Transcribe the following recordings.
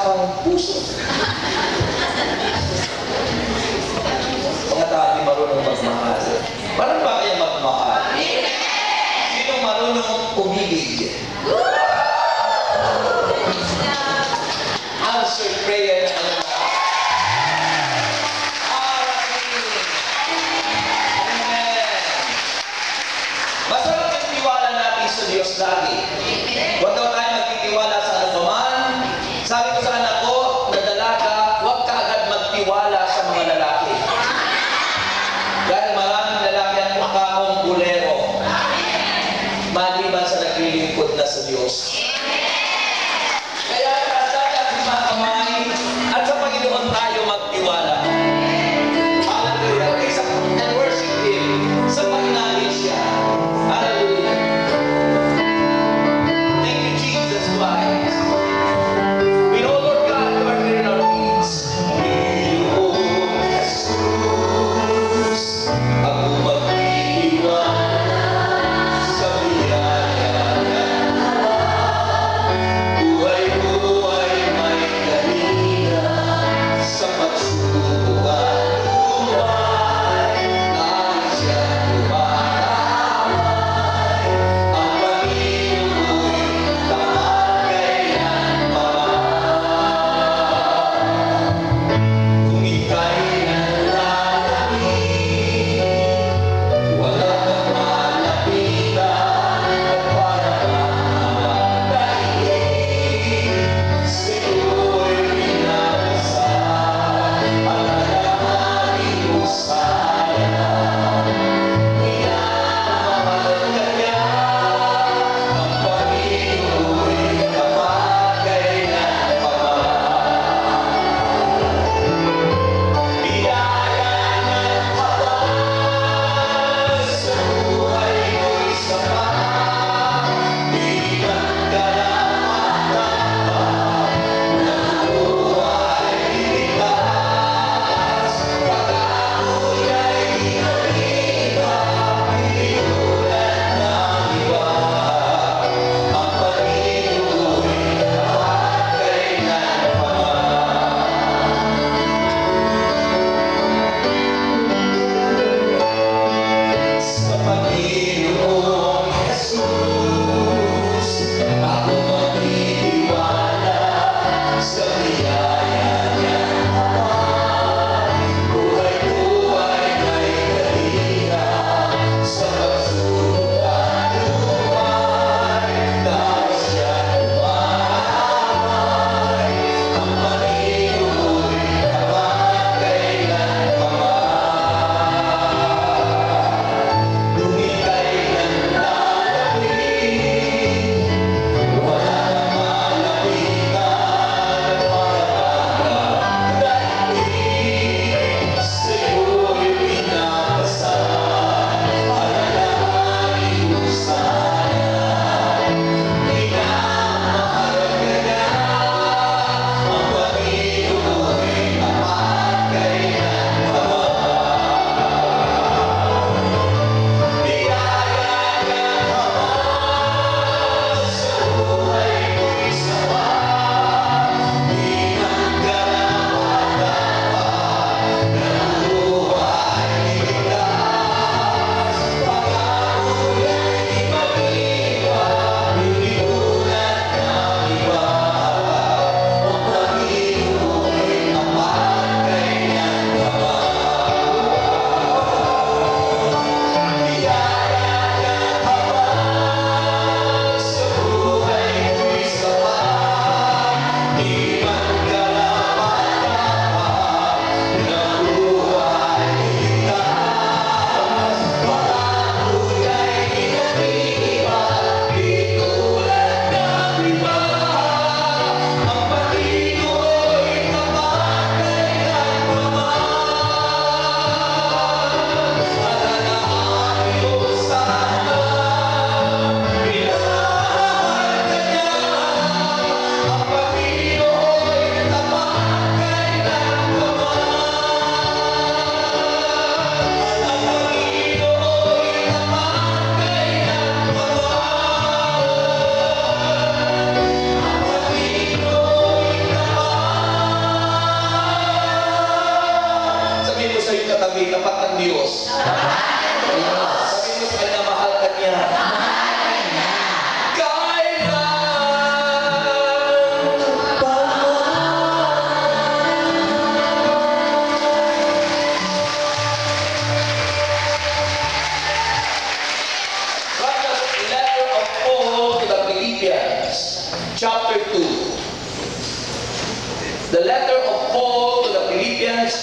kang puso. Mga tao di marunong magmahal. Marunong ba kayo magmahal? Sino marunong umibig? Answer prayer na ano na. Masarap ang tiwala natin sa Diyos lagi. Huwag daw tayo magtitiwala sa anuman. Sabi ko sa anak ko, na dalaga, huwag ka agad magtiwala sa mga lalaki. Dahil maraming lalaki ang mukhamong bulero. Maliban sa naglilingkod na sa Diyos. Kaya kasama at mga kamay at sa Panginoon tayo magtiwala. Hallelujah. Praise and worship Him sa pagnahin siya. Hallelujah.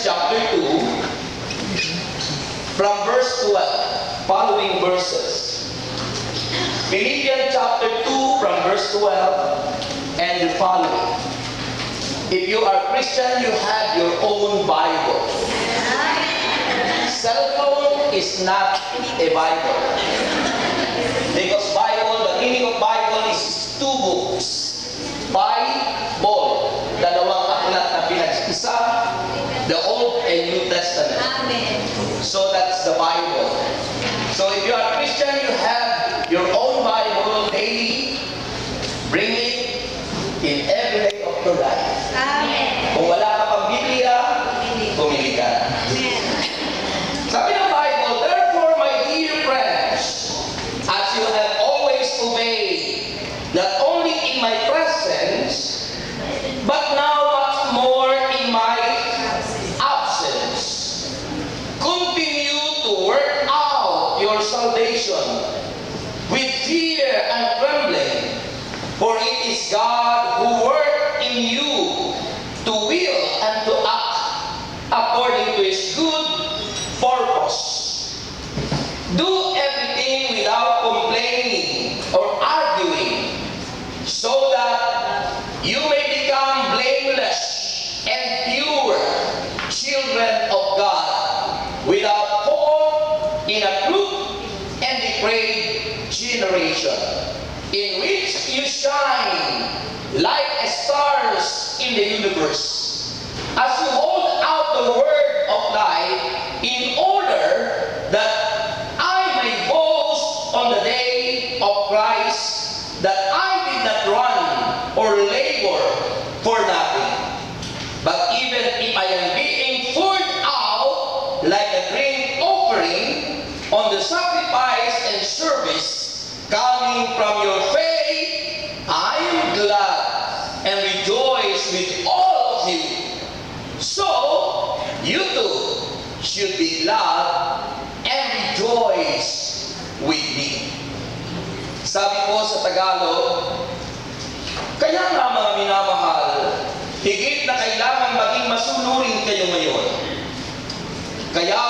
chapter 2, from verse 12, following verses. Philippians chapter 2, from verse 12, and the following. If you are Christian, you have your own Bible. Cell phone is not a Bible. Because Bible, the meaning of Bible is two books. Bible, dalawang aklat na pinag-isa, the Old and New Testament. So that's the Bible. So if you are Christian, you have your own Bible daily. Bring it in every day of your life. Kung wala ka pang Biblia, pumili ka. Sabi ng Bible, therefore, my dear friends, as you have always obeyed, not only in my presence, but now much more in my absence, continue to work out your salvation with fear and trembling, for it is God who works in you to will and to act according to His good purpose. Do everything without complaining or arguing, so that you may become blameless and pure children of God, without fault in a crooked and depraved generation, in which you shine like stars in the universe, as you hold out the word of life, in order that I may boast on the day of Christ, that I did not run or labor for nothing. But even if I am being poured out like a grain offering on the sacrifice and service coming from your faith, I am glad and rejoice with all of you. So, you too should be glad and rejoice with me. Sabi ko sa Tagalog, kaya nga mga minamahal, higit na kailangan maging masunurin kayo ngayon. Kaya,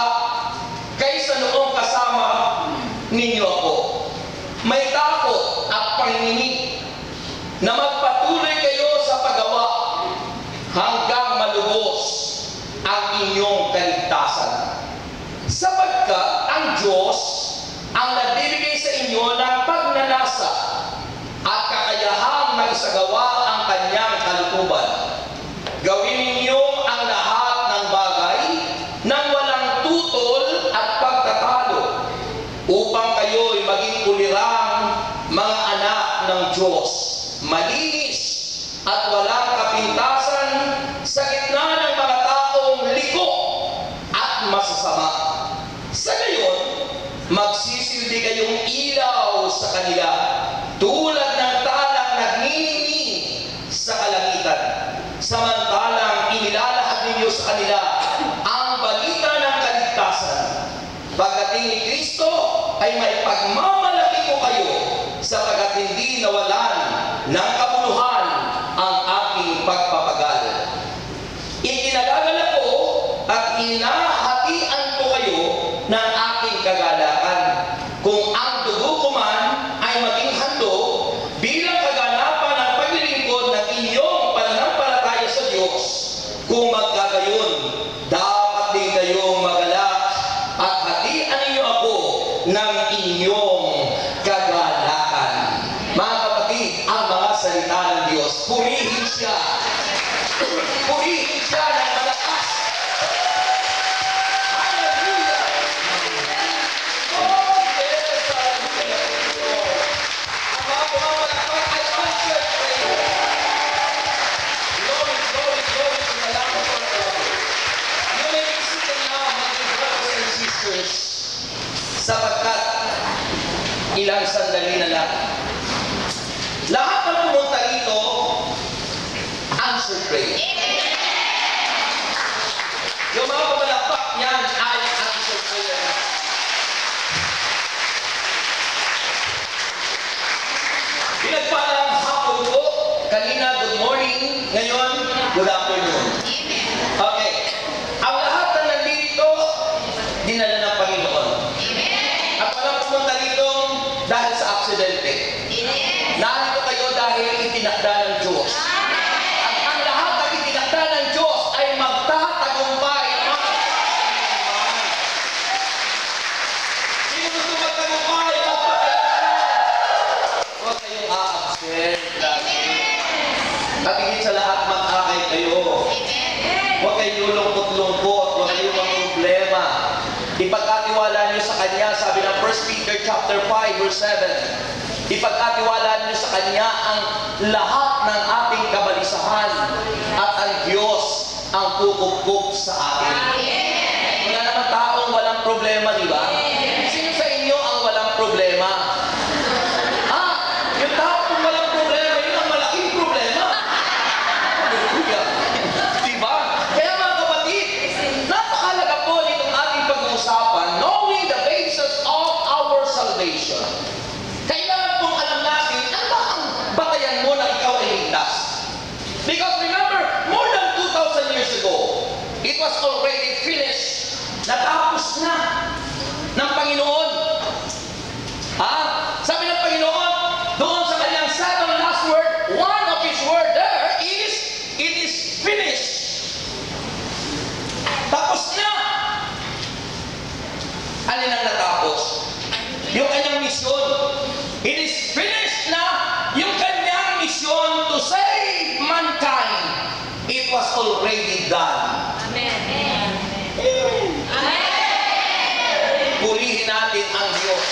kaysa noong kasama ninyo ako, may takot at panginginig na magpatuloy kayo sa paggawa hanggang malubos ang inyong kaligtasan. Sapagkat ang Diyos ang nagbibigay sa inyo ng pagnanasa at kakayahang maisagawa ang kanyang kalooban. Gawin ninyo ang lahat ng bagay nang walang tutol at pagtatalo, upang kayo'y maging kulirang mga anak ng Diyos, malinis at walang kapintasan sa gitna ng mga taong liko at masasama. Sa gayon, magsisilbi kayong ilaw sa kanila, tulad ng talang nagniningning sa kalangitan, samantalang inilalahad ninyo sa kanila ang balita ng kaligtasan. Pagdating ni Kristo ay may pagmamalaki ko kayo, sapagkat hindi nawalan ng kabuluhan ang aking pagpapagal. Ikinagagalak ko at inahatian ko kayo ng aking kagalakan, kung ang dugo ko man ay maging handog bilang kaganapan ng paglilingkod ng inyong pananampalataya sa Diyos. Kung magkagayon, dapat din kayong magalak at hatian ninyo ako ng inyong kagalakan. Mga kapatid, ang mga salita ng Diyos, purihin siya. Purihin siya ng malakas. Hallelujah! Oh, yes! Hallelujah! Ang mga pumapalakpak ay answered prayer. Glory, glory, glory to the Lamb of God. You may be seated now, my dear brothers and sisters, sapagkat ilang sandali na lang. Lahat ng pumunta rito, answered prayer. Yung mga pumalakpak yan ay answered prayer. Pinagpalang hapon po, kanina good morning, ngayon good afternoon. Okay. Ang lahat aksidente. Narito kayo dahil itinakda ng Diyos. At ang lahat ng itinakda ng Diyos ay magtatagumpay. Sino gusto magtagumpay? Huwag kayong a-absent. At higit sa lahat, mag-akay kayo. Huwag kayong lulungkot-lungkot. Huwag kayong mga problema. Ipagkatiwala niyo sa Kanya, sabi ng 1 Peter chapter 5, verse 7. Ipagkatiwala niyo sa Kanya ang lahat ng ating kabalisahan at ang Diyos ang kukupkup sa atin. Wala naman taong walang problema, di ba? Sino sa inyo ang walang problema? Yung taong walang problema, yun ang malaking problema. Diba? Kaya mga kapatid, napakalaga po nitong ating pag-uusapan, knowing the basis of our salvation. Kailangan pong alam natin, ano ba ang batayan mo na ikaw ay ligtas? Because remember, more than 2,000 years ago, it was already finished. Natapos na ng Panginoon. Sabi ng Panginoon, doon sa kanyang second last word, one of his word there is, it is finished. Tapos na. Alin ang natapos? Yung kanyang misyon. It is finished na. Yung kanyang misyon to save mankind. It was already done. Amen. Amen. Purihin natin ang Diyos.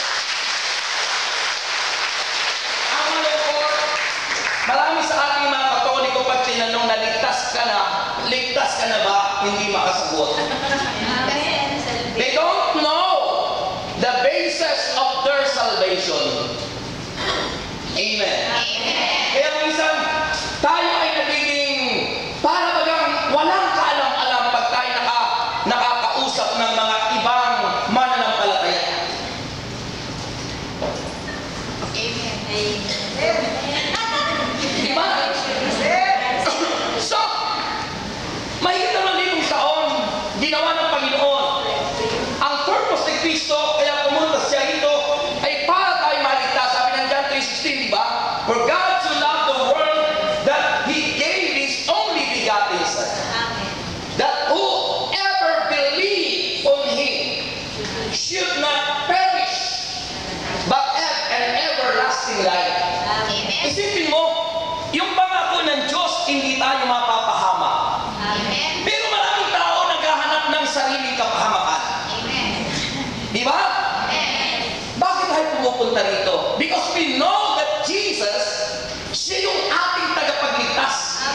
Ang malungkot, marami sa ating mga Katoliko pag tinanong na ligtas ka na ba? Hindi makasagot. They don't know the basis of their salvation. Amen. Kaya minsan, tayo ay nagiging para bagang walang kaalam-alam pag tayo nakakausap ng mga ibang mananampalataya. Diba? So, mahigit naman ditong taon, ginawa ng Panginoon. Ang purpose ni Kristo, kaya pumunta siya rito, ay para tayo maligtas. Sabi ng John 3:16, diba? For God so loved the world that He gave His only begotten Son, that whoever believe on Him should not perish, but have an everlasting life. Isipin mo, yung pangako ng Diyos, hindi tayo mapapahama. Pero maraming tao naghahanap ng sariling kapahamakan. Di ba? Bakit tayo pumupunta rito? Because we know that Jesus, siya yung ating tagapagligtas.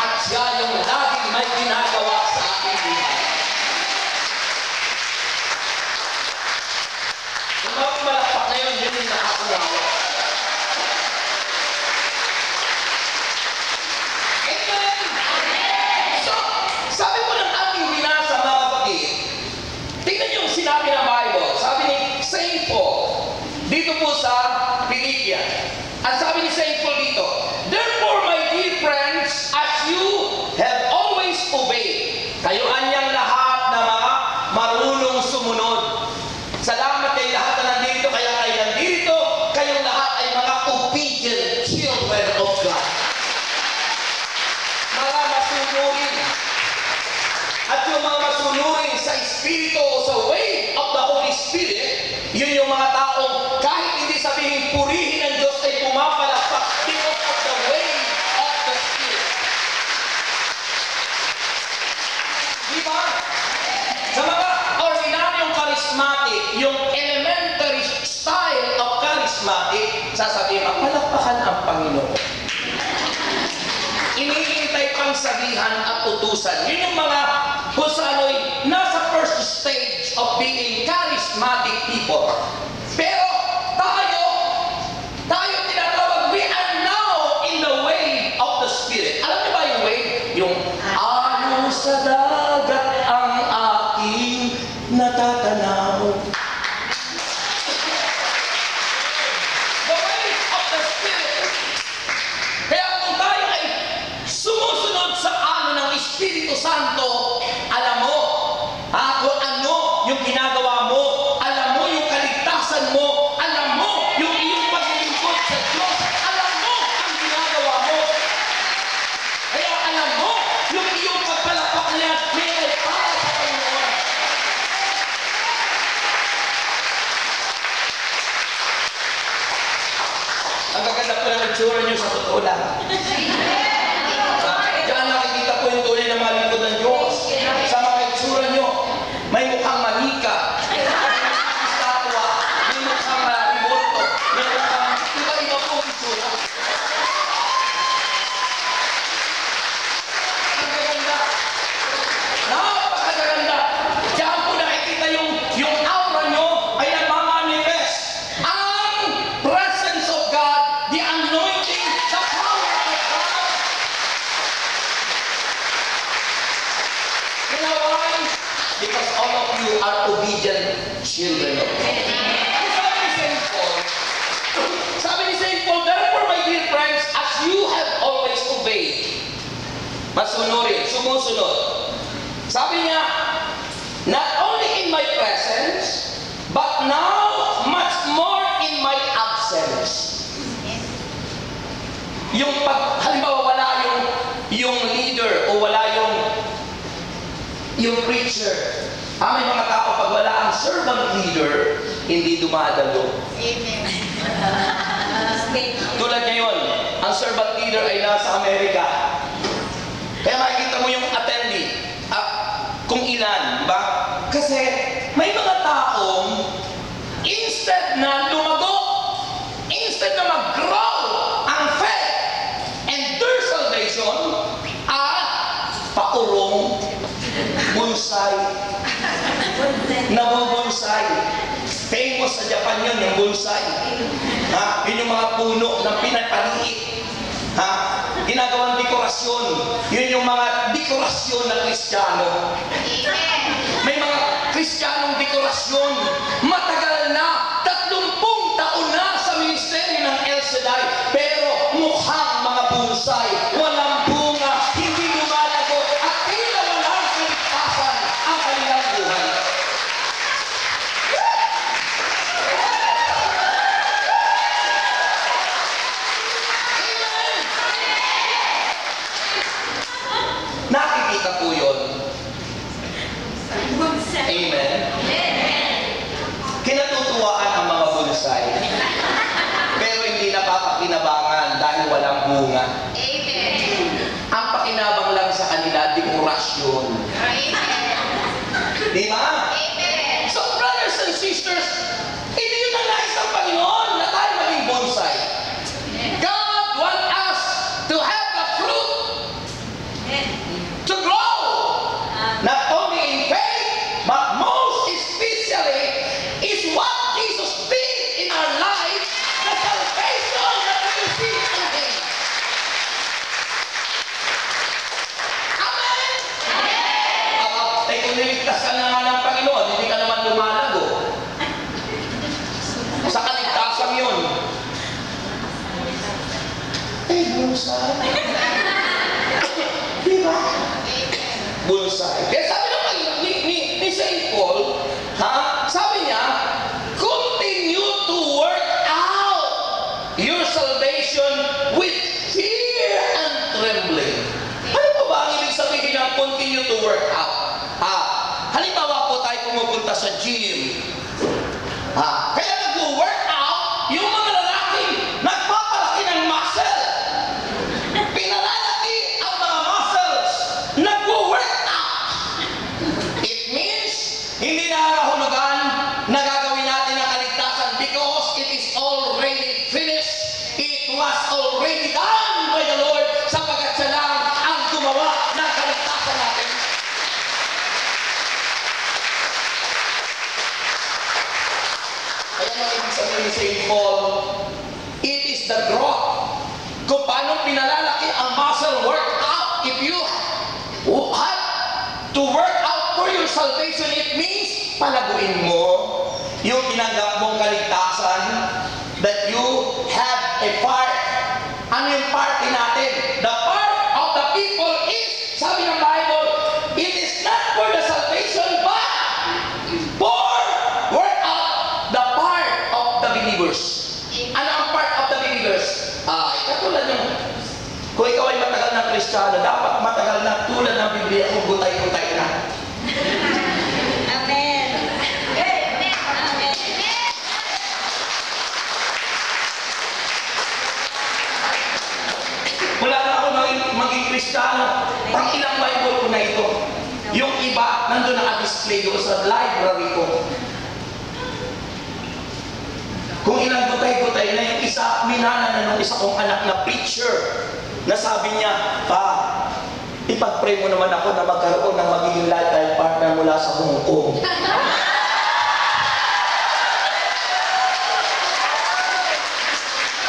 At siya yung laging may ginagawa sa ating buhay. Yung mga malakpak na yun, yun yung nakakulawa. So, sabi po ng ating binasa mga kapatid, tingnan niyo yung sinabi ng Bible. Sabi ni Saint Paul, dito po sa Philippians. At sabi ni Saint Paul dito, therefore, my dear friends, as you have always obeyed, kayo anyang lahat na mga marunong sumunod. Salamat kay lahat na nandito, kaya kayo nandito, kayong lahat ay mga obedient children of God. Mga masunurin. At yung mga masunurin sa Espiritu o sa way of the Holy Spirit, yun yung mga taong kahit hindi sabihin purihin ng Diyos ay pumapalakpak because of the way of the Spirit. Diba? Sa mga ordinaryong charismatic, yung elementary style of charismatic, sasabihin, palakpakan ang Panginoon. Iniintay pang sabihan at utusan. Yun yung mga Husanoy nasa first stage of being charismatic people. Pero tayo tinatawag, we are now in the way of the Spirit. Alam niyo ba yung way? Yung ano sa dagat ang aking natatanaw. The way of the Spirit. Kaya kung tayo ay sumusunod sa ano ng Espiritu Santo, alam mo, kung ano yung ginagawa mo, alam mo Ang gaganda po ng itsura nyo sa totoo lang. Diyan nakikita po yung tunay na mga lingkod ng Diyos. Sa mga itsura nyo, may mukhang manika, may mukhang statwa, may mukhang ribolto, may mukhang iba-iba po ang itsura. Ang gaganda. Napakaganda. Diyan po nakikita yung aura nyo ay nagmamanifest. Ang presence of God, the anointing, the power of God. You know why? Because all of you are obedient children of God. Sabi ni Saint Paul, therefore my dear friends, as you have always obeyed, masunurin, sumusunod. Sabi niya, not only in my presence, but now much more in my absence. Yung pag, halimbawa wala yung leader o wala yung preacher. May mga tao pag wala ang servant leader, hindi dumadalo. Amen. Tulad ngayon, ang servant leader ay nasa Amerika. Kaya makikita mo yung attendee, kung ilan, ba? Kasi may mga taong instead na lumago, instead na mag-grow ang faith and their salvation, paurong, bonsai, nabobonsai. Famous sa Japan yun, yung bonsai. Yun yung mga puno na pinapaliit. Ginagawang dekorasyon. Yun yung mga dekorasyon ng Kristiyano. May mga Kristiyanong dekorasyon. Matagal na, 30 taon na sa ministeryo ng El Shaddai. Pero mukhang mga bonsai. Walang bunga, hindi lumalago, at tila walang kaligtasan ang kanilang buhay. Nakikita po yun. Amen. Kinatutuwaan ang mga bonsai. Pero hindi napapakinabangan dahil walang bunga. Ang pakinabang lang sa kanila, dekorasyon. Di ba? So brothers and sisters, hindi yun ang nais ng Panginoon na tayo maging bonsai. God wants us to have the fruit to grow. Not only in faith, but most especially is what Jesus did in our life, the salvation that we receive in Him. Amen? Ay kung niligtas ka na nga ng Panginoon, hindi ka naman lumalago. Sa kaligtasan yun. Bonsai. Diba? Bonsai. Kaya sabi naman ni Saint Paul, sabi niya, continue to work out your salvation with fear and trembling. Ano po ba ang ibig sabihin ng continue to work out? Halimbawa po tayo pumupunta sa gym. Kaya nag-work out yung mga lalaki, nagpapalaki ng muscle. Pinalalaki ang mga muscles, nag-work out. It means, hindi nakakahulugan na gagawin natin ang kaligtasan because it is already finished. It was already done by the Lord sapagkat siya lang ang gumawa ng kaligtasan natin. Kaya ang ibig sabihin ni Saint Paul, it is the growth. Kung paano pinalalaki ang muscle workout. If you have to work out for your salvation, it means palaguin mo yung tinanggap mong kaligtasan, that you have a part. Ano yung party natin? The part of the people is, sabi ng Bible, it is not for the salvation, but for work out the part of the believers. Ano ang part of the believers? Katulad yung, kung ikaw ay matagal na Kristiyano, dapat matagal na tulad ng Biblia kung gutay-gutay na. Amen. Amen. nandun naka-display doon sa library ko. Kung ilang gutay-gutay na yung isa, minana na nung isa kong anak na preacher, na sabi niya, "Pa, ipag-pray mo naman ako na magkaroon ng magiging lifetime partner mula sa Hong Kong."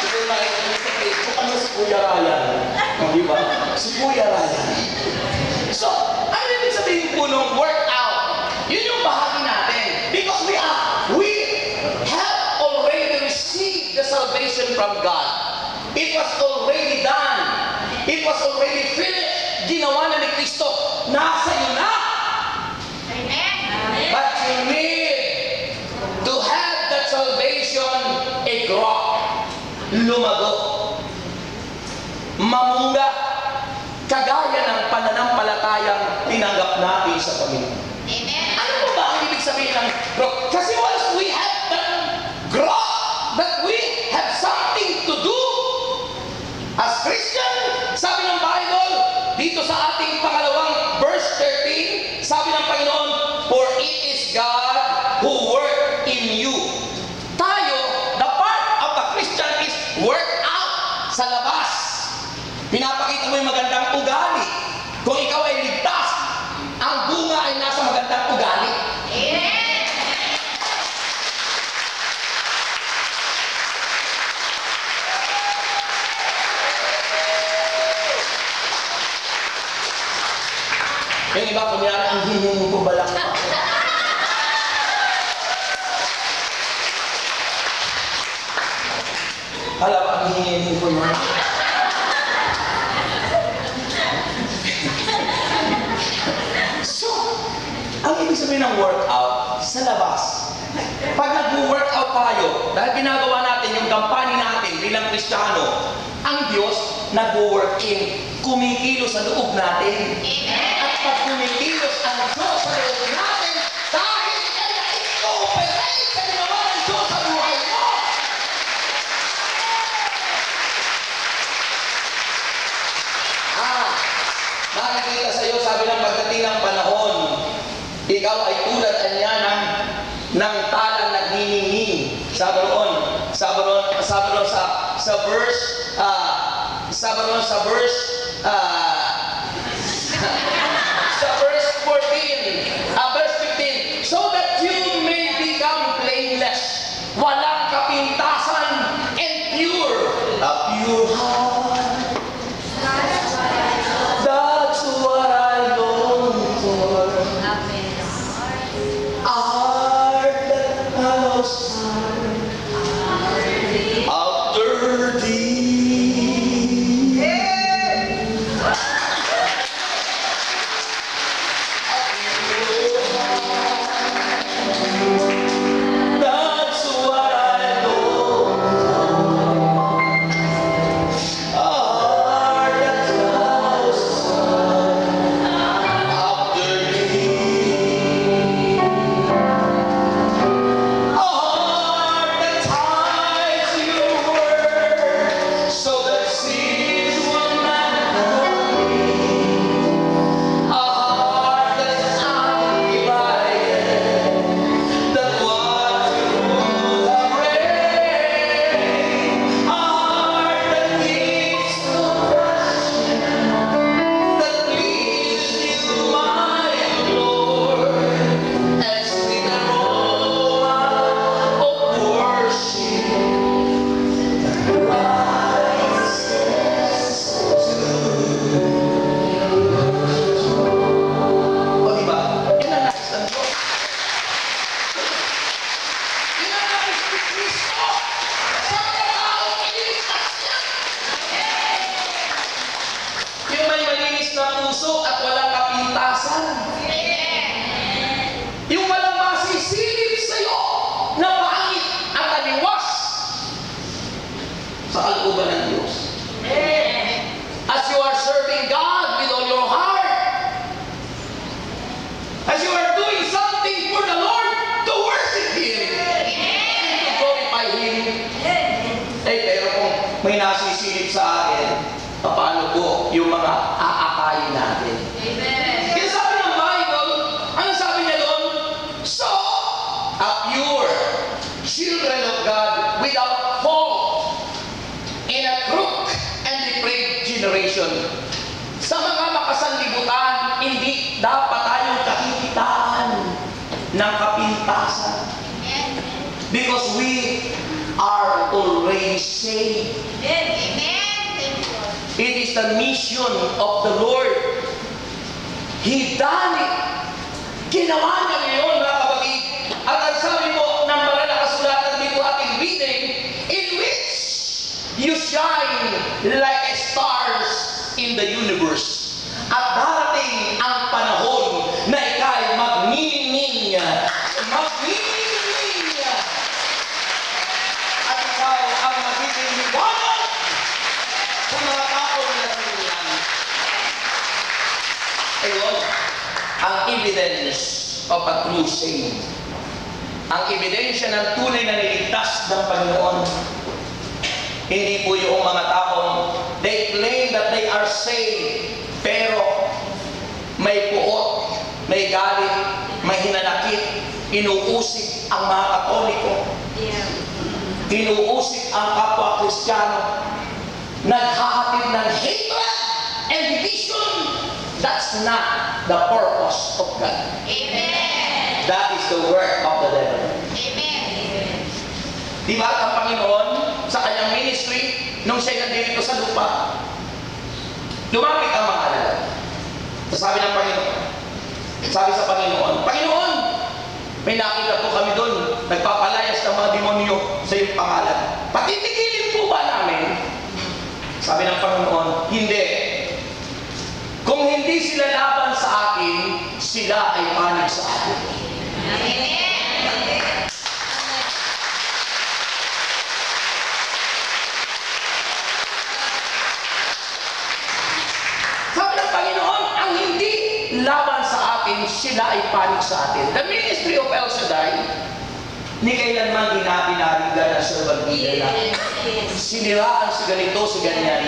Kasi nakita niyo sa Facebook, ano si Kuya Ryan? Di ba? Si Kuya Ryan. So, ano ibig sabihin po nung workout? Yun yung bahagi natin. Because we have already received the salvation from God. It was already done. It was already finished. Ginawa na ni Kristo. Nasa iyo na. Amen. But you need to have that salvation grow, lumago, mamunga, kagaya ng pananampalatayang tinanggap natin sa Panginoon. Amen. Ano po ba ang ibig sabihin ng growth? Kasi once we have that growth, that we have something to do as Christian, sabi ng Bible, dito sa ating pangalawang verse 13, sabi ng Panginoon, "For it is God who work in you." Tayo, the part of the Christian is work out sa labas. Pinapakita mo yung magandang ugali. Kung ikaw ay ligtas, ang bunga ay nasa magandang ugali. Amen. Yung iba, kunyari, ang hihingi ko ba lang ako? Hala ba, ang hihingi ko yun? So, ang ibig sabihin ng workout, sa labas. Pag nag-workout tayo, dahil ginagawa natin yung kampanya natin bilang Kristiyano, ang Diyos nag-working, kumikilos sa loob natin. At pag kumikilos ang Diyos sa loob natin, dahil kaya i-operate sa ginawa ng Diyos sa buhay mo. Nakikita sa iyo, sabi ng pagdating ng panahon, ikaw ay tulad niya ng talang nagniningning. Sabi roon sa verse 14, verse 15, so that you may become blameless, walang kapintasan, and pure, a pure heart. That's what I long for. Art that house after thee. That's what I long for. Art that house after thee. A heart that ties your word, so that seas will not know me. A heart that's undivided, that what you have read. A heart that gives compassion, that pleases you, my Lord, as sweet aroma of worship that rises to you. O diba? Yun ang nais ng Diyos. Yun ang nais ni Kristo sa mga taong iniligtas niya. Yung may malinis na puso at walang kapintasan. Yung walang masisilip sa'yo na pangit at taliwas sa kalooban ng Diyos. As you are serving God with all your heart, as you are doing something for the Lord to worship Him, and to glorify Him, pero kung may nasisilip sa akin, paano po yung mga aakayin natin? Kaya sabi ng Bible, ano sabi dapat tayong kakikitaan ng kapintasan. Because we are already saved. It is the mission of the Lord. He done it. Ginawa niya ngayon, mga kapatid. At ang sabi po ng banal na kasulatan dito ating reading, in which you shine like stars in the universe. At darating ang panahon na ika'y magniningning. Magniningning. At ikaw ang magiging liwanag sa mga tao na sinilang. Ayun, ang evidence of a true saint. Ang ebidensya ng tunay na niligtas ng Panginoon. Hindi po yung mga taong they claim that they are saved, pero may puot, may galit, may hinanakit, inuusik ang mga Katoliko, inuusik ang kapwa Kristiyano, naghahatid ng hatred and division. That's not the purpose of God. Amen. That is the work of the devil. Amen. Di ba ang Panginoon sa kanyang ministry, nung siya nandito sa lupa, lumapit ang mga alagad. Sabi ng Panginoon, sabi sa Panginoon, Panginoon, may nakita po kami doon, nagpapalayas ng mga demonyo sa iyong pangalan. Patitigilin po ba namin? Sabi ng Panginoon, hindi. Kung hindi sila laban sa akin, sila ay panig sa akin. Amen. Sabi ng Panginoon, ang hindi laban sa akin, sila ay panig sa atin. The ministry of El Shaddai, ni kailanman ginabinarigan ng servant nila. Siniraan si ganito, si ganyan.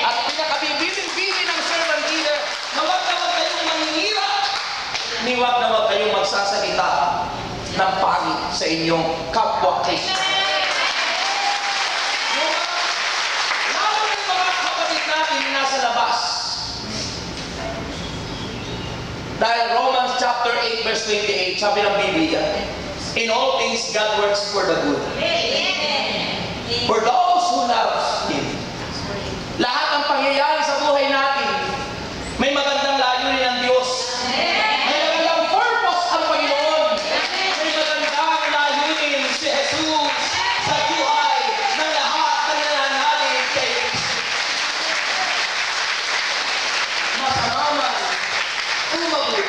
At pinakabibiling-bili ng servant leader na wag kayong manginira, ni wag kayong magsasalita ng pangit sa inyong kapwa Kristo. Lalo ng mga kapatid natin na nasa labas. Dahil Romans chapter 8 verse 28, sabi ng Biblia, in all things God works for the good. For those who love Him. Lahat ng pangyayari sa buhay natin, may magandang layunin ng Diyos. May magandang purpose ang Panginoon. May magandang layunin si Jesus sa buhay ng lahat ng nananalig kay Kristo. Masama man o mabuti.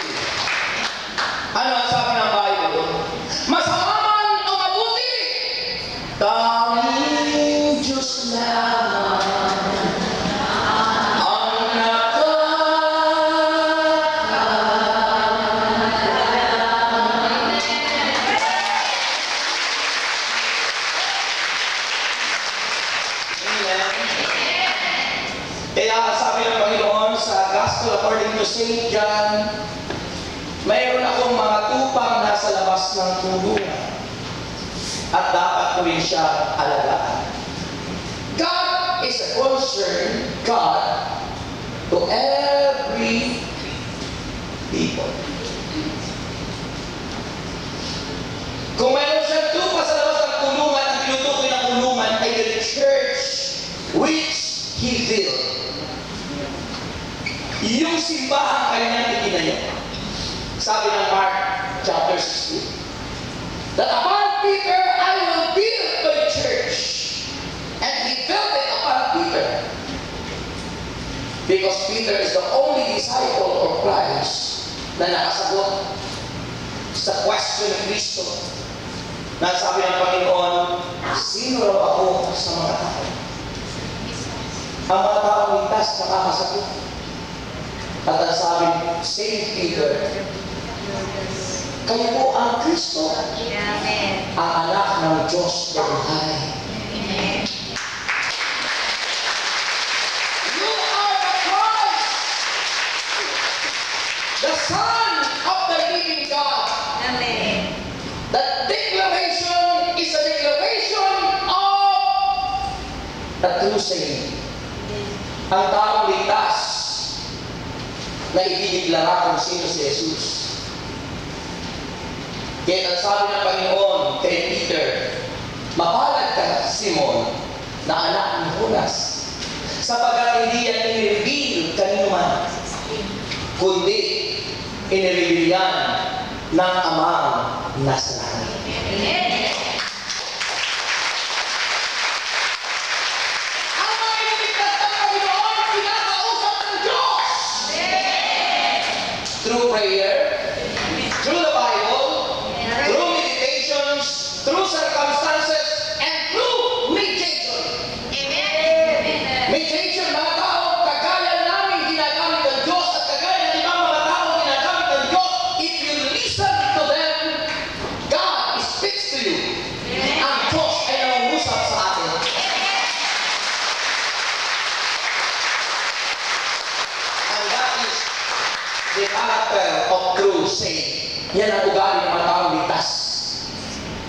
Ano ang sabi ng Bible? Masama man o mabuti, tanging Diyos lamang ang Kaya sabi ng Panginoon sa Gospel according to St. John, mayroon akong mga tupang nasa labas ng kulungan at dapat ko rin siya alagaan. God is a concerned God to every people. Kung mayroon siyang tupa sa labas ng kulungan, ang tinutukoy ng kulungan ay the church which He built. Yung simbahan kanyang itinayo. Sabi ng Mark chapter 16, that upon Peter I will build my church. And he built it upon Peter. Because Peter is the only disciple of Christ na nakasagot sa question ni Kristo. Na sabi ng Panginoon, sino raw ako sa mga tao? Ang mga taong ligtas nakakasagot. At ang sabi, Saint Peter, kayo po ang Kristo, ang anak ng Diyos na buhay. You are the Christ, the Son of the living God. That declaration is a declaration of the true saint. Ang taong ligtas, na idideklara kung sino si Jesus. Kaya ang sabi ng Panginoon kay Peter, mapalad ka, Simon, na anak ni Jonas, sapagkat hindi yan i-reveal kanino man, kundi i-reveal yan ng Amang nasa langit. Ang mga iniligtas ng Panginoon, pinakausap ng Diyos. Through prayer, through the Bible, through meditations, through circumstances, and through meditation. Meditation, mga tao, kagaya namin ginagamit ng Diyos at kagaya ng ibang mga tao ginagamit ng Diyos. If you listen to them, God speaks to you. Ang Diyos ay nangungusap sa atin. And that is the character of true saint. Yan ang ugali ng mga taong ligtas.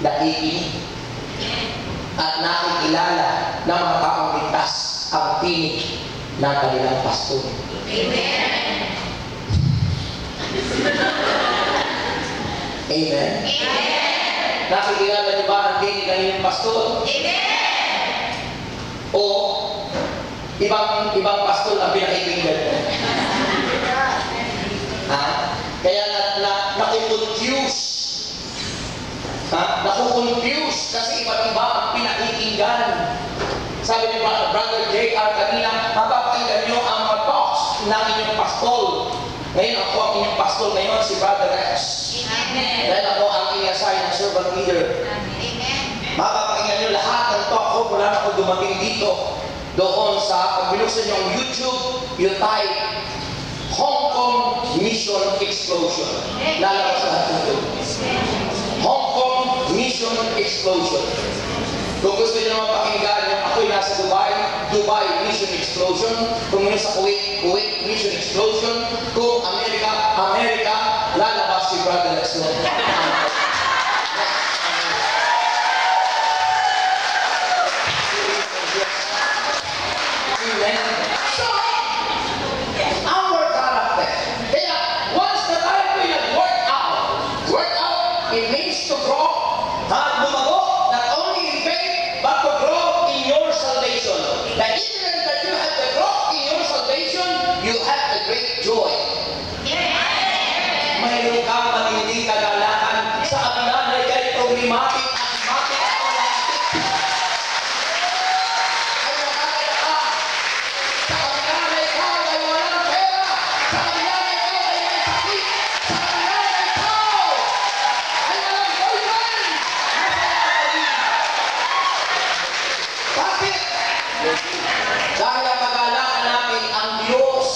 Nakikinig at nakikilala ng mga taong ligtas ang tinig ng kanilang pastor. Amen. Nakikilala niyo ba ang tinig ng inyong pastor? O ibang pastor ang pinakikinggan mo? Kaya nakukonfuse. Nakukonfuse kasi iba't iba ang pinakikinggan. Sabi ni Brother J.R. kanina, mapapakinggan niyo ang mga talks ng inyong pastor. Ngayon ako ang inyong pastor ngayon, si Brother Rex. Dahil ako ang i-assign ng servant leader. Mapapakinggan niyo lahat ng talk ko mula na ako dumating dito. Doon sa, pag binuksan niyo ang YouTube, you type Hong Kong Mission Explosion. Lalabas lahat dito. Hong Kong Mission Explosion. Kung gusto niyo naman pakinggan yung ako'y nasa Dubai Mission Explosion. Kung yun sa Kuwait Mission Explosion. Kung Amerika, lalabas si Brother Lexon. Amen. So, our character. Kaya, once na tayo ko'y nag-work out, it means to grow, lumago, not only in faith, but to grow in your salvation. The evidence that you have the growth in your salvation, you have the great joy. Mayroon kang matinding kagalakan sa kabila na ikay problematic at matik at walastik. Ay nakakaya ka. Sa kabila na ikaw ay walang pera. Sa kabila na ikaw ay may sakit. Sa kabila na ikaw ay walang boyfriend. Bakit? Dahil ang kagalakan natin ang Diyos.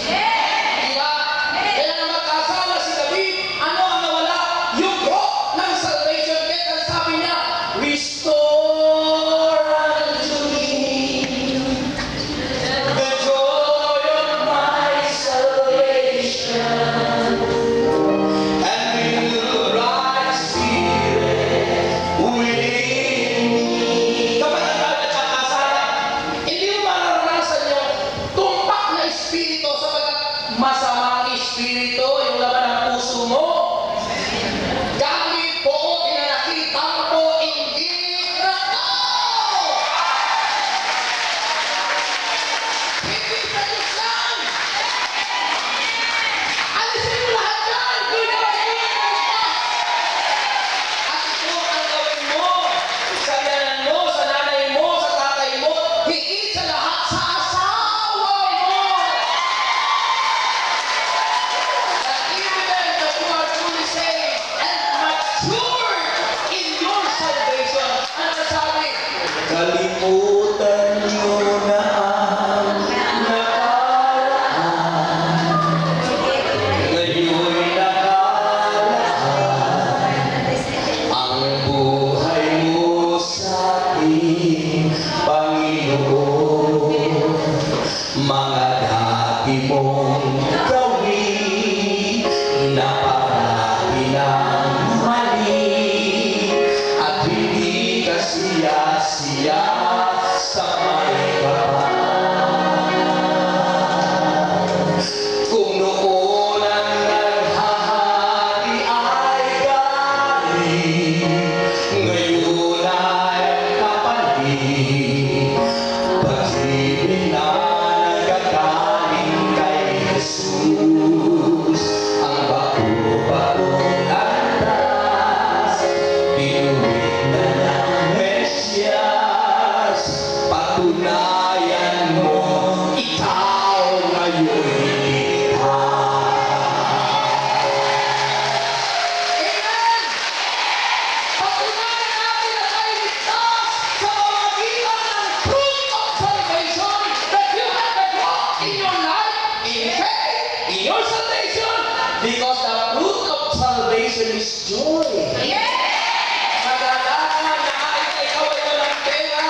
Diba? Kaya na magkasala si David, ano ang nawala? Yung growth ng salvation. Kaya ang sabi niya, restore unto me the joy of my salvation, and renew right spirit within me. Kapag tayo nagkakasala, hindi mo mararanasan yung tumpak na espiritu sapagkat masamang espiritu yung laman ng puso mo. Gamit po pinanakita po hindi na tao. Hindi sa Diyos lang. Alisin mo lahat yan. Gawin mo at ito ang gawin mo sa yanan mo, sa nanay mo, sa tatay mo, higit sa lahat sa asawa mo. The evidence that you are truly saved and matured in your salvation. Ano sabi? Kalimutan niyo na ang nakaraan. Ngayon'y nakalaan ang buhay mo sa ating Panginoon. Mga dati mong gawin na parati ng mali at hindi ka siya sa may kapal. Kung noon experience joy. Magalaga na kahit ikaw ay walang pera,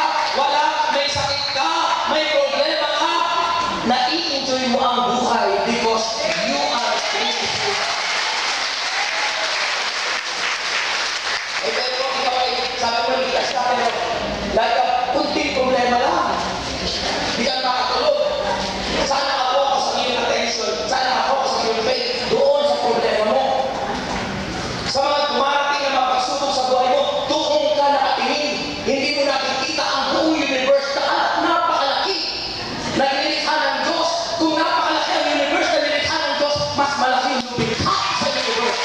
may sakit ka, may problema ka, nai-enjoy mo ang buhay because you are grateful. Pero ikaw ay, sabi mo, likas ka, pero dahil ka, kunting problema lang. Di ka makatulog. Sana ako sa iyong attention, sana ako sa iyong faith, doon sa problema mo. Sa mga dumarating na mapagsubok sa buhay mo, doon ka nakatingin. Hindi mo nakikita ang buong universe na napakalaki na nilikha ng Diyos. Kung napakalaki ang universe na nilikha ng Diyos, mas malaki yung lumikha sa universe.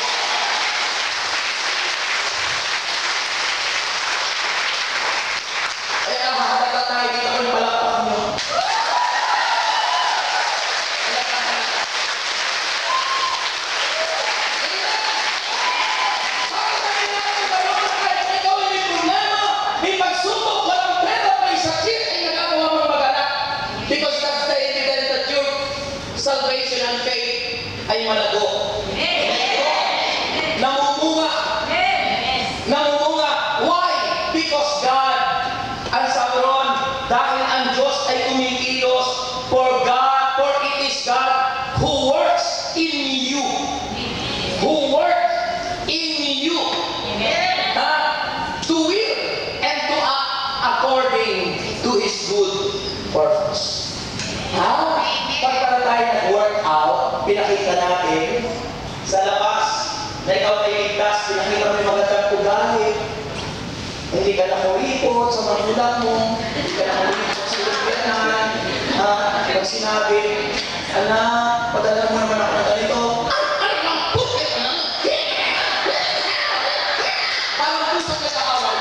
Kaya makakata tayo dito kung palakpakan nyo. Because that's the evidence that your salvation and faith ay malago. Namumunga. Namumunga. Why? Because God, ang sabi ron, dahil ang Diyos ay kumikilos, for it is God who works in you. Who works in you. To will and to act according to His good purpose. Pagka tayo nag-workout, pinakita natin sa labas na ikaw ay ligtas, pinakita mo yung magandang ugali. Hindi ka nakuripot sa magulang mo, hindi ka nakuripot sa lupyanan. Pag sinabi, anak, padala mo naman ako na ganito. Ano lang po? Parang puso ka sa awal.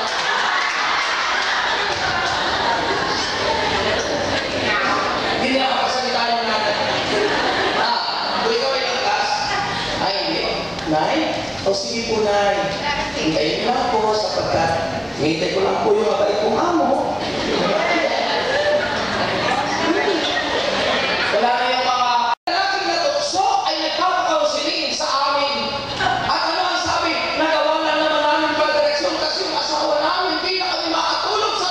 Hindi ako kasalita yung natin. Kung ikaw ay ligtas, ay hindi. Nay? O sige po, Nay. Hintayin ko lang po sapagkat hintay ko lang po yung mabait kong amo. Wala na yung mga lalaking na tukso ay nagpapakaunsiling sa amin. At ano ang sabi? Nagawa na naman namin pagdireksyon kasi yung asawa namin hindi na kami makatulog sa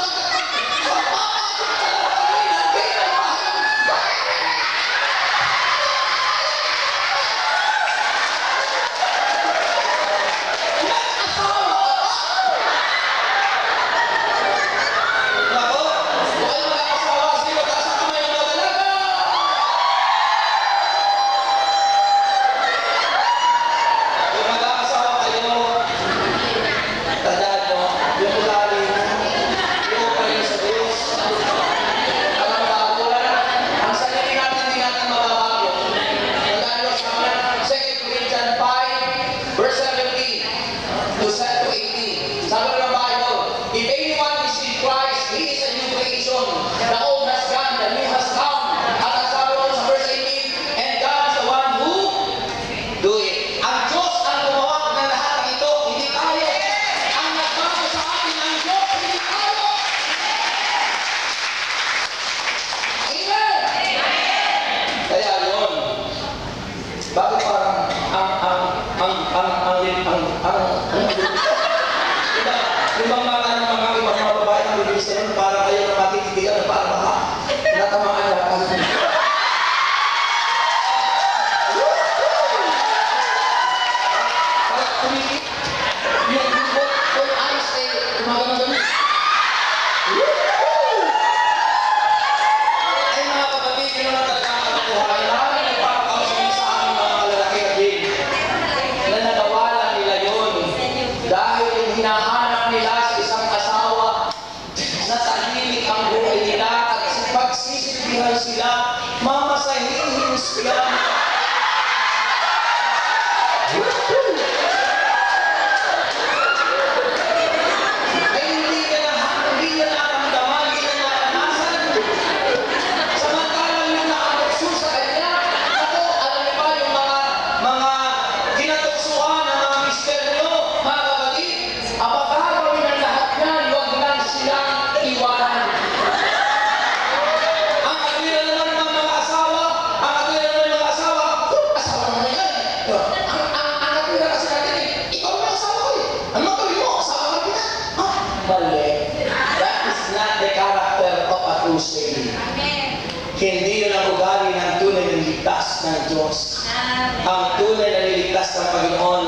not the character of a true saint. Amen. Hindi yun ang ugali ng tunay na ligtas ng Diyos. Amen. Ang tunay na niligtas ng Panginoon,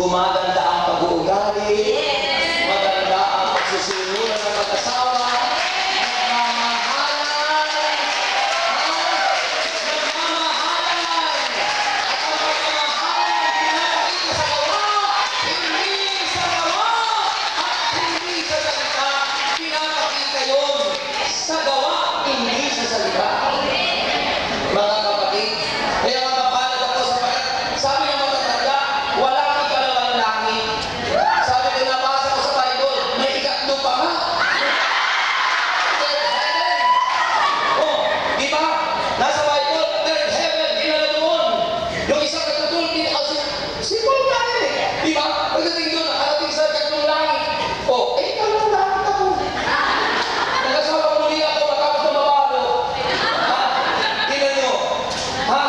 gumaganda ang pag-uugali, Yes. maganda ang pagsusunuran ng mag-asawa, nagmamahalan, nagmamahalan, at ang pagmamahalan pinapakita sa gawa, hindi sa gawa, at hindi sa salita, pinapakita yun sa gawa, hindi sa salita. Mga kapatid, kaya mapapalad ako sabi ng matatanda, walang ikalawang langit. Sabi ko, nabasa ko sa Bible, may ikatlo pa nga. Third heaven. Oh, di ba? Nasa Bible, third heaven, inala doon. Yung isang katutulog, simple na eh. Di ba? Pagdating doon, nakarating sa ikatlong langit. Oh, ikalawang langit ako. Nag-asawa muli ako, matapos na mabalo. Ha? Tingnan nyo. Ha?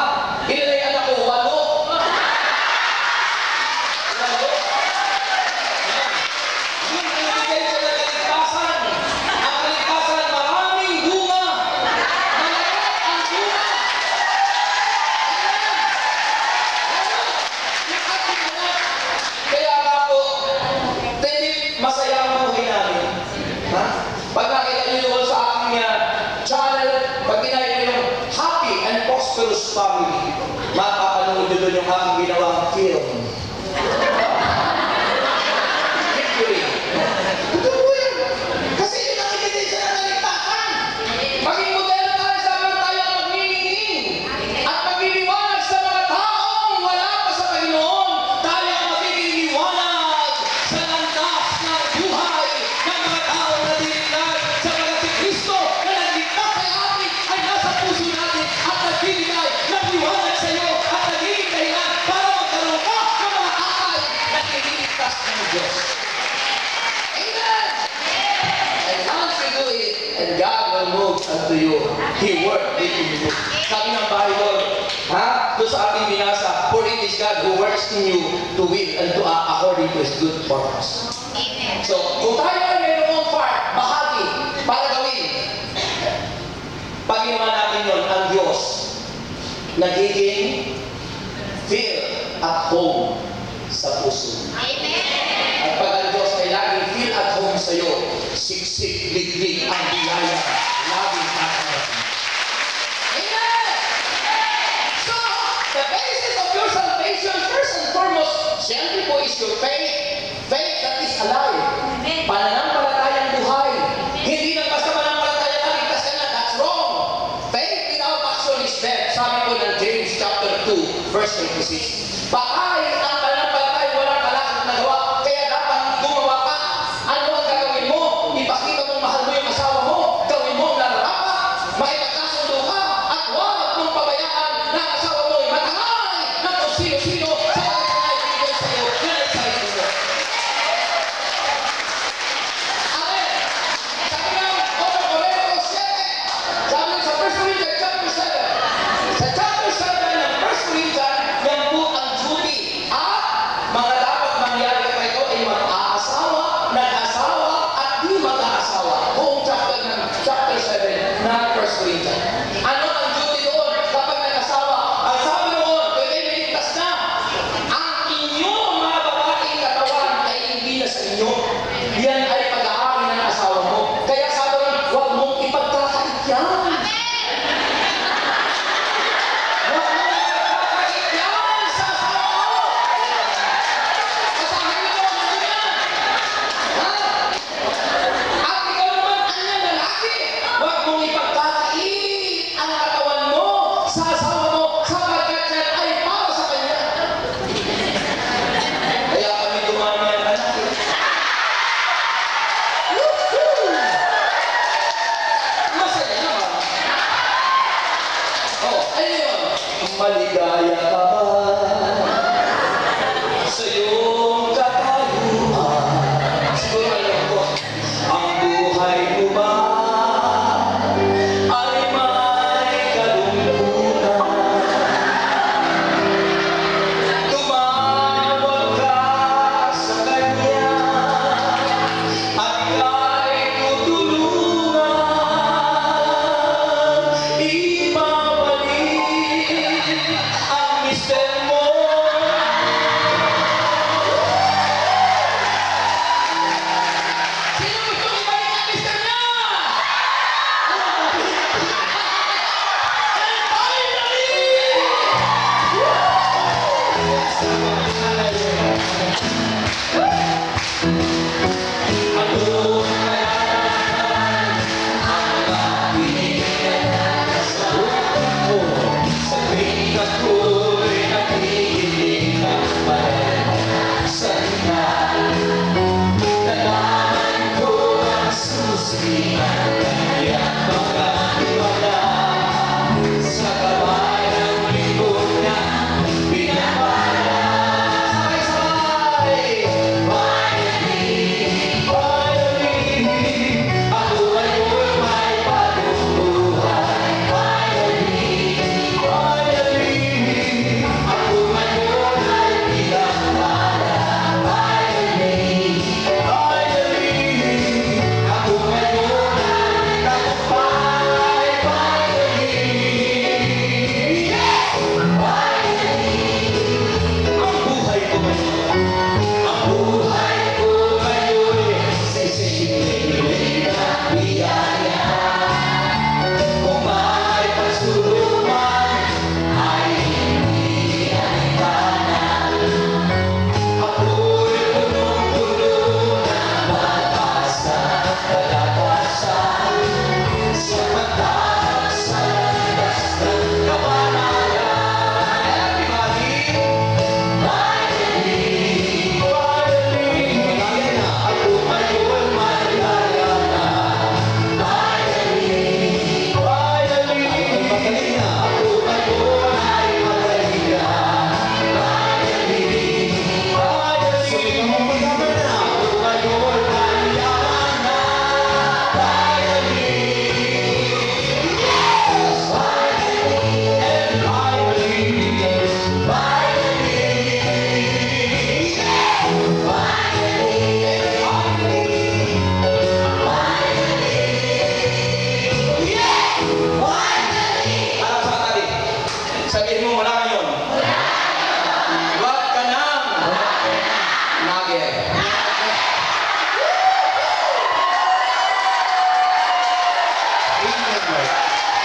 Ilan na yung anak ko? 8. 8. Yun ang ebidensya ng kaligtasan. Ang kaligtasan, maraming bunga. Malaki ang bunga. Yung ating anak. Kaya nga po, masaya ang buhay namin. Ha? Pag nakita nyo doon sa aking channel, pag tinay nyo yung Happy and Prosperous Family, mapapanood nyo doon yung aking ginawang film. Victory. Totoo po yan. Kasi yun ang ebidensya ng kaligtasan. Maging modelo tayo sa mga tayo ang magniningning at magliliwanag sa mga taong wala pa sa Panginoon. Tayo ang magiging liwanag sa landas ng buhay ng mga taong nadiligtas sapagkat si Kristo na nagligtas kay atin ay nasa puso natin at nagbibigay ng liwanag sa iyo at nagiging dahilan para magkaroon ka ng mga akay na nililigtas ng Diyos. Amen! And once you do it, and God will move unto you. He worked within you. Sabi ng Bible, ha? Doon sa ating binasa, for it is God who works in you to will and to act according to His good purpose. Amen. So, kung tayo ay mayroong part, bahagi, para gawin, pag ginawa natin yun, ang Diyos, nagiging feel at home sa puso. Amen. At pag ang Diyos ay laging feel at home sa iyo, siksik, liglig ang biyaya, laging kakarating. Amen! So, the basis of your salvation, first and foremost, siyempre po is your faith. Faith that is alive. Amen. Pananampalatayang buhay. Hindi lang basta pananampalataya ka, ligtas ka na. That's wrong. Faith without action is dead. Sabi po ng James chapter 2, verse 26. Bakay ang pananampalataya walang kalakot na gawa. Kaya dapat gumawa ka. Ano ang gagawin mo? Ipakita mong mahal mo yung asawa mo. Gawin mo ang nararapat. Makipagkasundo ka. At huwag mong pabayaan na ang asawa mo ay matangay na kung sino-sino sa pagkakaibigan sa iyo na nagsarili mo. Amen. Sabi nga, Corinthians 7. Sabi sa 1 Corinthians chapter 7. Sa chapter 7 ng 1 Corinthians, yan po ang duty. At mga dapat mangyari pa ito ay mag-aasawa, nag-asawa, at di mag-aasawa. Buong chapter 7 ng 1 Corinthians. Ano ang duty doon kapag nag-asawa? Ang sabi doon, kung kayo niligtas na, ang inyong mga babaeng katawan ay hindi na sa inyo. Yan ay pag-aari ng asawa mo. Kaya sabi doon, huwag mong ipagkakait yan. Huwag mong ipagkakait yan sa asawa mo. Basahin mo ito, ano yan? Ha? At ikaw naman, ano yan, lalaki? Huwag mong ipagkakait ang katawan mo sa asawa mo sapagkat yan ay para sa kanya. Kaya kami dumami ang anak. Woohoo! Masaya naman. Oh, ano yun? Maligaya ka ba sa iyong katayuan? Siguro alam ko, ang buhay mo ba ay may kalungkutan? Tumawag ka sa kanya at ika'y tutulungan.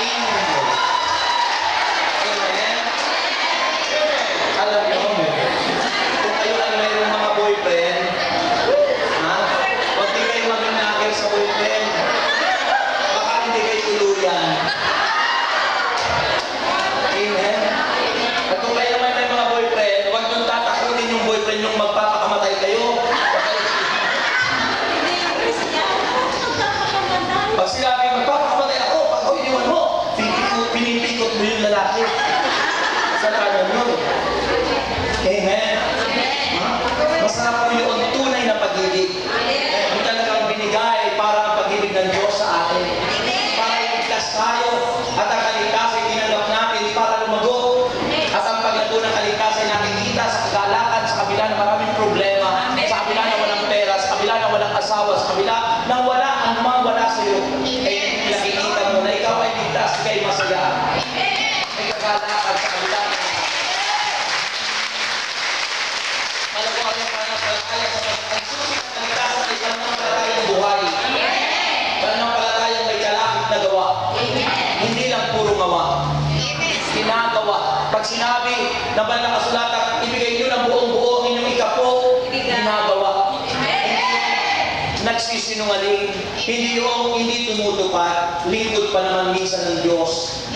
angel. Amen? Alam niyo, kung kayo ay mayroong mga boyfriend, ha? Huwag di kayo maging nakir sa boyfriend. Baka hindi kayo tuluyan. Amen? At kung kayo naman may mga boyfriend, huwag niyong tatakutin yung boyfriend yung magpapakamatay kayo. Pag sinabi, magpapakamatay ako, pag ako iniwan mo, pinipikot mo yung lalaki. Sa kanan yun. Amen? Masarap mo yung tunay na pag-ibig. Yung talagang binigay para ang pag-ibig ng Diyos sa atin. Para iligtas tayo at ang kaligtasan tinanggap natin para lumago. At ang paglago ng kaligtasan nakikita sa kagalakan, sa kabila ng maraming problema, sa kabila na walang pera, sa kabila na walang asawa, sa kabila na wala ang mga wala sa iyo. Ay nakikita mo na ikaw ay ligtas, ikay masaya. May kagalakan sa kabila ng malakuan yung pananampalataya sa pagkalisusi ng kaligtasan ay pananampalatayang buhay. Pananampalatayang may kalakip na gawa. Hindi lang puro gawa. Ginagawa. Pag sinabi na ba nakasulatan, ibigay nyo ng buong buo ang inyong ikapo, ginagawa. Nagsisinungaling. Hindi tumutupad. Lingkod pa naman minsan ng Diyos.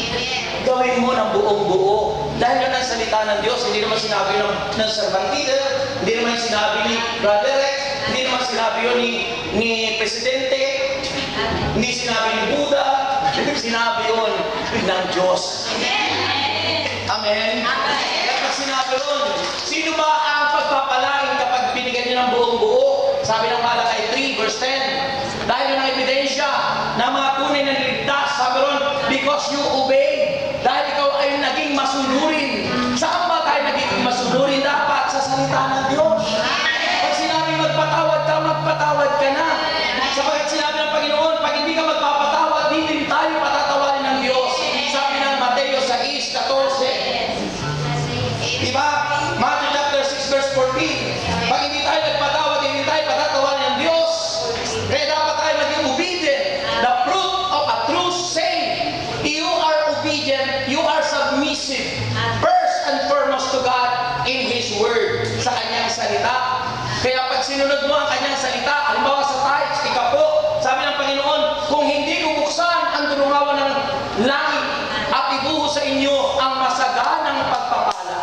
Gawin mo ng buong buo. Dahil yun ang salita ng Diyos, hindi naman sinabi ng servant leader, hindi naman sinabi ni Brother Rex, hindi naman sinabi yun ni Presidente, hindi sinabi ni Buddha, sinabi yun ng Diyos. Amen? Kaya pag sinabi yun, sino ba ang pagpapalain kapag binigyan niyo ng buong buo? Sabi ng Malakay 3 verse 10, dahil yun ang ebidensya na mga tunay na niligtas, sabi ron, because you obey. Dahil ikaw ay naging masunurin. Saan ba tayo naging masunurin? Dapat sa salita ng Diyos. Pag sinabi magpatawad ka na. Sapagkat sinabi ng Panginoon, pag hindi ka magpapatawad, hindi din tayo patatawarin ng Diyos. Sabi ng Mateo 6:14. Diba? Matthew chapter 6 verse 14. Pag hindi tayo nagpatawad, hindi tayo patatawarin ng Diyos. Kaya dapat tayo maging obedient. The fruit of a true saint. You are obedient, you are submissive. First and foremost to God in His Word. Sa Kanyang salita. Kaya pag sinunod mo ang Kanyang salita, halimbawa sa tithes, ikapo, sabi ng Panginoon, kung hindi ko buksan ang tulungawan ng langit at ibuhos sa inyo ang masaganang pagpapala.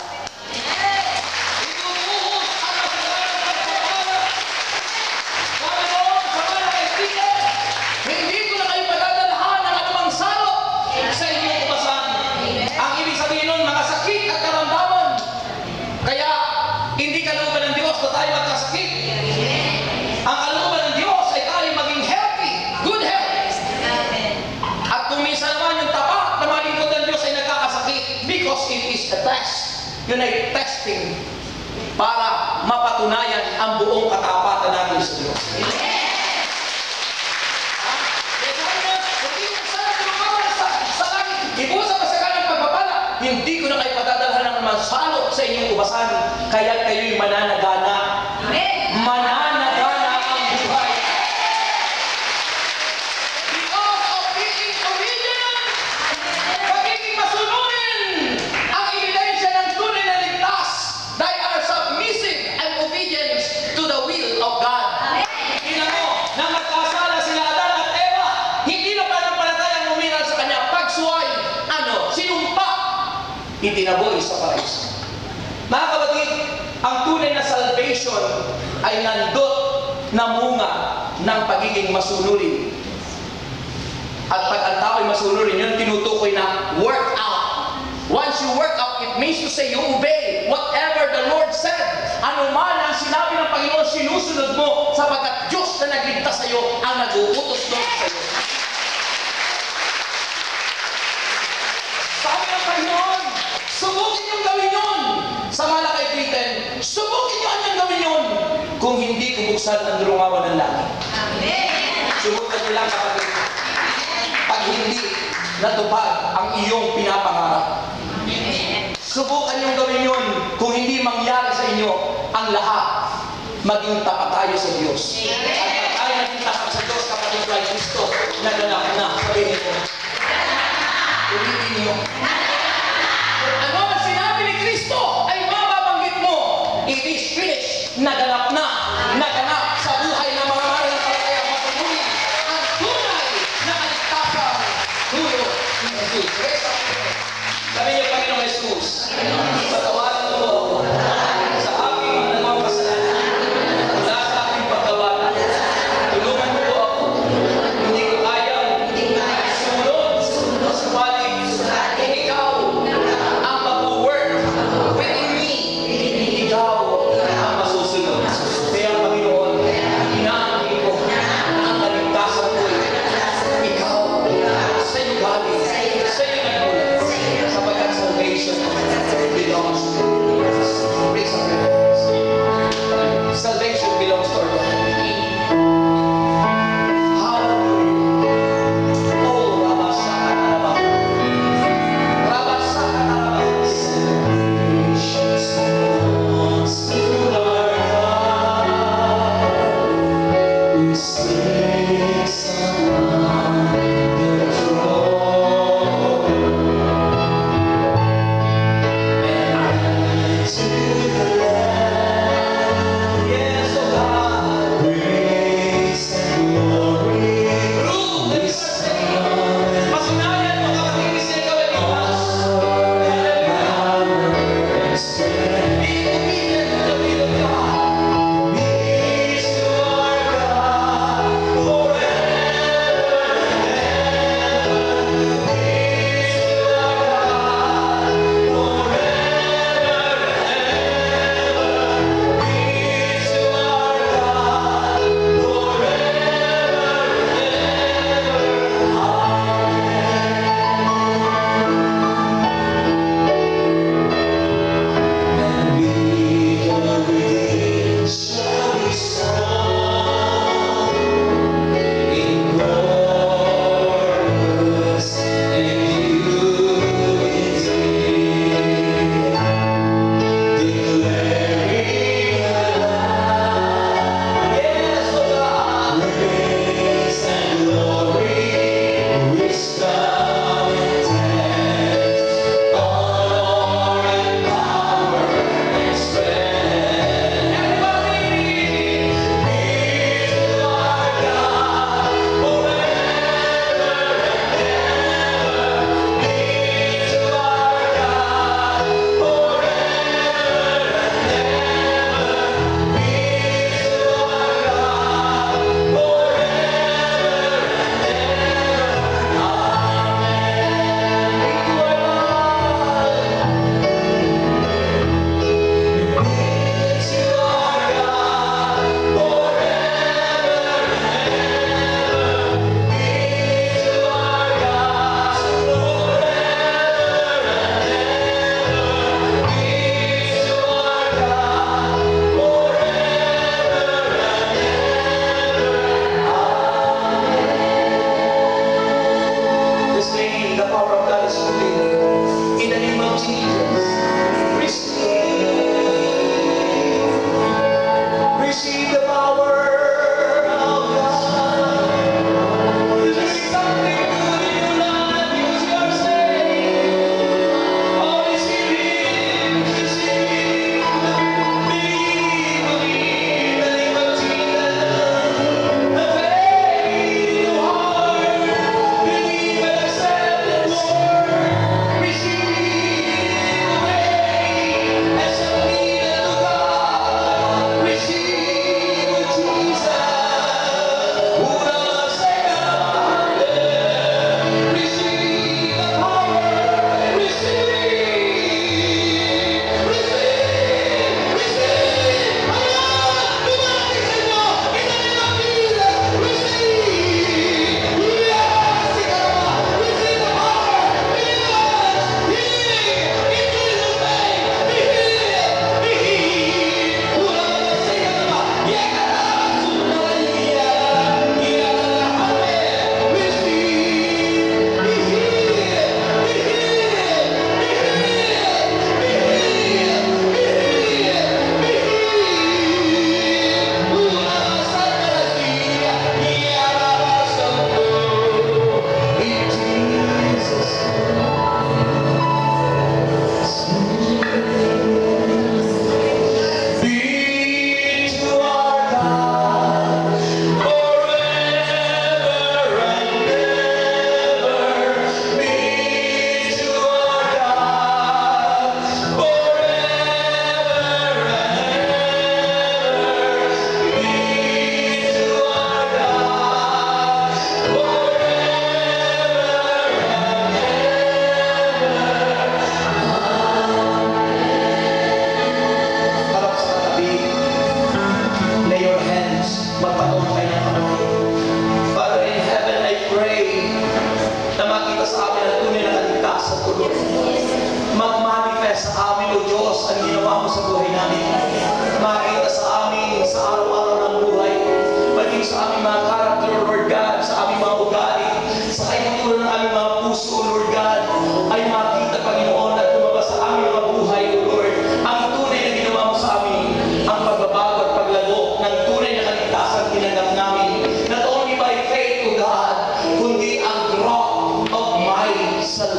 Ibubuhos ang masaganang pagpapala. Sabi doon sa Malakay 3, hindi ko na kayo padadalhan ng anumang salot sa inyong ubasan. Ang ibig sabihin nun, mga sakit at karamdaman. Kaya, hindi kalooban ng Diyos na tayo magkasakit. Ang kalooban ng Diyos ay tayo maging healthy, good health. At kung minsan naman yung tapat na mga lingkod ng Diyos ay nagkakasakit because it is a test. Yun ay testing para mapatunayan ang buong katapatan natin sa Diyos. Ibusa pa sa kanyang pagpapala, hindi ko na kayo padadalhan ng masalot sa inyong ubasan, kaya kayo'y mananagana. Mananagana ang buhay. Because of being obedient, pagiging masunurin, ang ebidensya ng tunay na ligtas, they are submissive and obedient to the will of God. Tingnan mo, nang magkasala sila Adan at Eva, hindi na pananampalatayang umiral sa kanya. Pagsuway, sinumpa, itinaboy sa paraiso. Mga kapatid, ang tunay na salvation ay nandot na munga ng pagiging masunurin. At pag ang tao ay masunurin, yun tinutukoy na work out. Once you work out, it means to say you obey whatever the Lord said. Ano man ang sinabi ng Panginoon, sinusunod mo sapagkat Diyos na nagligtas sa iyo ang nag-uutos doon sa iyo. Sabi ng Panginoon, subukin niyong gawin yun. Sa Malakay 3:10, subukin niyo ang gawin yun kung hindi kubuksan ang durungawan ng langit. Subukan niyo lang kapatid. Pag hindi natupad ang iyong pinapangarap. Subukan niyong gawin yun kung hindi mangyari sa inyo ang lahat. Maging tapat tayo sa Diyos. At pag tayo naging tapat sa Diyos, kapatid, Kristo, naganap na. Sabihin ko. ninyo. Ano ang sinabi ni Kristo ay mababanggit mo. It is finished. Naganap na. Naganap sa buhay ng mga mananampalatayang matutuloy. Ang tunay na kaligtasan. Dulo ni Jesus. Sabi niyo, Panginoong Jesus, patawarin mo ako sa aking mga kasalanan. Mula sa aking pagkawala. Tulungan mo ako. Hindi ko kayang sunod sa palig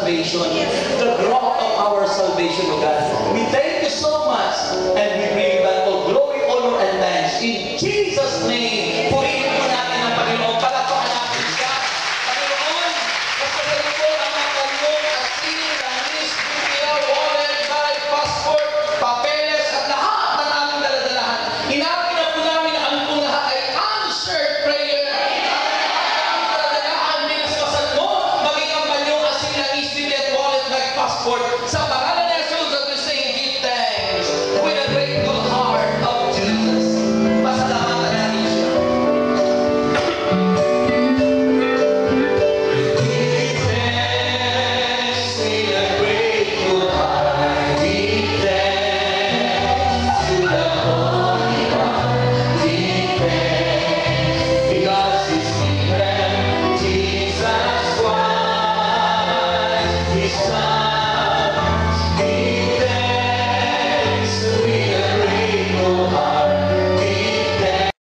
salvation, the rock of our salvation, O God.